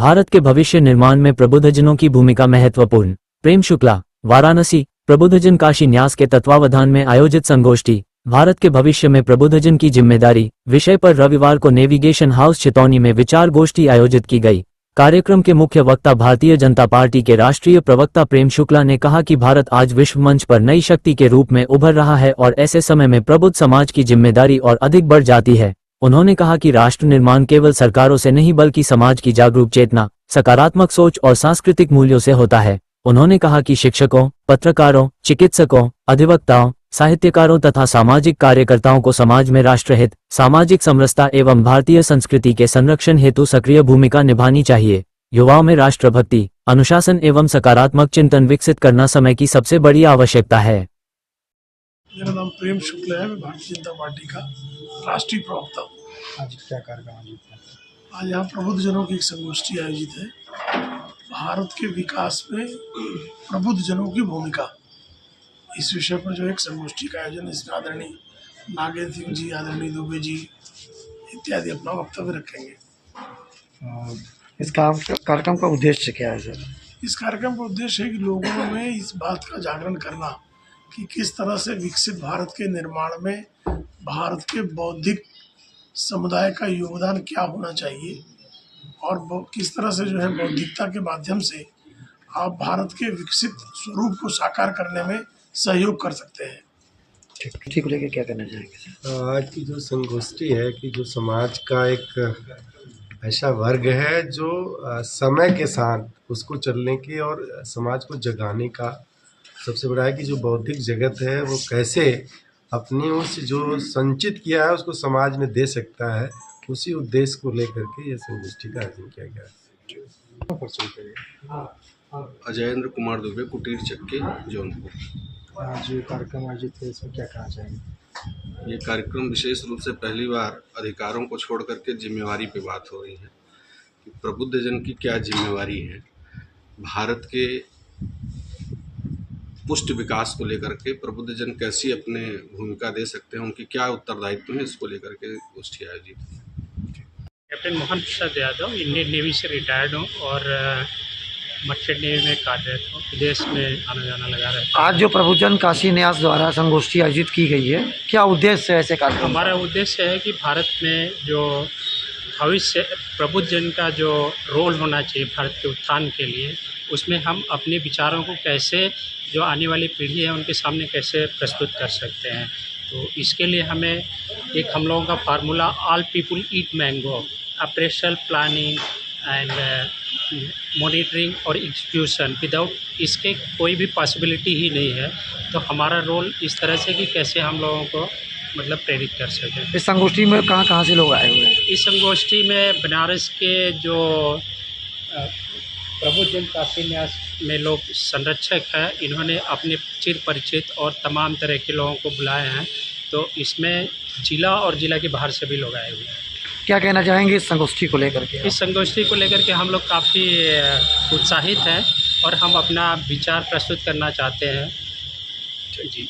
भारत के भविष्य निर्माण में प्रबुद्धजनों की भूमिका महत्वपूर्ण। प्रेम शुक्ला, वाराणसी। प्रबुद्धजन काशी न्यास के तत्वावधान में आयोजित संगोष्ठी भारत के भविष्य में प्रबुद्धजन की जिम्मेदारी विषय पर रविवार को नेविगेशन हाउस छितौनी में विचार गोष्ठी आयोजित की गई। कार्यक्रम के मुख्य वक्ता भारतीय जनता पार्टी के राष्ट्रीय प्रवक्ता प्रेम शुक्ला ने कहा कि भारत आज विश्व मंच पर नई शक्ति के रूप में उभर रहा है और ऐसे समय में प्रबुद्ध समाज की जिम्मेदारी और अधिक बढ़ जाती है। उन्होंने कहा कि राष्ट्र निर्माण केवल सरकारों से नहीं बल्कि समाज की जागरूक चेतना, सकारात्मक सोच और सांस्कृतिक मूल्यों से होता है। उन्होंने कहा कि शिक्षकों, पत्रकारों, चिकित्सकों, अधिवक्ताओं, साहित्यकारों तथा सामाजिक कार्यकर्ताओं को समाज में राष्ट्रहित, सामाजिक समरसता एवं भारतीय संस्कृति के संरक्षण हेतु सक्रिय भूमिका निभानी चाहिए। युवाओं में राष्ट्रभक्ति, अनुशासन एवं सकारात्मक चिंतन विकसित करना समय की सबसे बड़ी आवश्यकता है। मेरा नाम प्रेम शुक्ला है, मैं भारतीय जनता पार्टी का राष्ट्रीय प्रवक्ता हूँ। आज क्या कार्यक्रम आयोजित है? आज यहाँ प्रबुद्धजनों की एक संगोष्ठी आयोजित है। भारत के विकास में प्रबुद्धजनों की भूमिका, इस विषय पर जो एक संगोष्ठी का आयोजन, इसमें आदरणीय नागेंद्र सिंह जी, आदरणीय दुबे जी इत्यादि अपना वक्तव्य रखेंगे। इस कार्यक्रम का उद्देश्य क्या है सर? इस कार्यक्रम का उद्देश्य है कि लोगों में इस बात का जागरण करना कि किस तरह से विकसित भारत के निर्माण में भारत के बौद्धिक समुदाय का योगदान क्या होना चाहिए और किस तरह से जो है बौद्धिकता के माध्यम से आप भारत के विकसित स्वरूप को साकार करने में सहयोग कर सकते हैं। ठीक को लेकर क्या करना चाहेंगे सर? आज की जो संगोष्ठी है कि जो समाज का एक ऐसा वर्ग है जो समय के साथ उसको चलने के और समाज को जगाने का सबसे बड़ा है कि जो बौद्धिक जगत है वो कैसे अपनी उस जो संचित किया है उसको समाज में दे सकता है, उसी उद्देश्य को लेकर के यह संगोष्ठी का आयोजन किया गया है। अजयेंद्र कुमार दुबे, कुटीर चक्की, जौनपुर। आज कार्यक्रम आयोजित है, इसमें क्या कहना चाहेंगे? ये कार्यक्रम विशेष रूप से पहली बार अधिकारों को छोड़ करके जिम्मेवारी पे बात हो रही है कि प्रबुद्धजन की क्या जिम्मेवारी है, भारत के पुष्ट विकास को लेकर के प्रबुद्धजन कैसी अपने भूमिका दे सकते हैं, उनकी क्या उत्तरदायित्व है, इसको लेकर के गोष्ठी आयोजित है। Captain Mohan Prasad Yadav, Indian navy से रिटायर्ड हूँ और मर्चेंट नेवी में कार्यरत हूँ। विदेश में आना जाना लगा रहता है। आज जो प्रबुद्धजन काशी न्यास द्वारा संगोष्ठी आयोजित की गई है, क्या उद्देश्य है ऐसे कार्यक्रम? हमारा उद्देश्य है कि भारत में जो भविष्य प्रबुद्धजन का जो रोल होना चाहिए भारत के उत्थान के लिए, उसमें हम अपने विचारों को कैसे जो आने वाली पीढ़ी है उनके सामने कैसे प्रस्तुत कर सकते हैं। तो इसके लिए हमें एक हम लोगों का formula all people eat mango, operational planning and monitoring और एग्जीक्यूशन, विदाउट इसके कोई भी पॉसिबिलिटी ही नहीं है। तो हमारा रोल इस तरह से कि कैसे हम लोगों को मतलब प्रेरित कर सकें। इस संगोष्ठी में कहाँ से लोग आए हुए हैं? इस संगोष्ठी में बनारस के जो प्रबुद्धजन काशी न्यास में लोग संरक्षक हैं, इन्होंने अपने चिर परिचित और तमाम तरह के लोगों को बुलाए हैं। तो इसमें जिला और जिला के बाहर से भी लोग आए हुए हैं। क्या कहना चाहेंगे इस संगोष्ठी को लेकर के? इस संगोष्ठी को लेकर के हम लोग काफ़ी उत्साहित हैं और हम अपना विचार प्रस्तुत करना चाहते हैं। जी।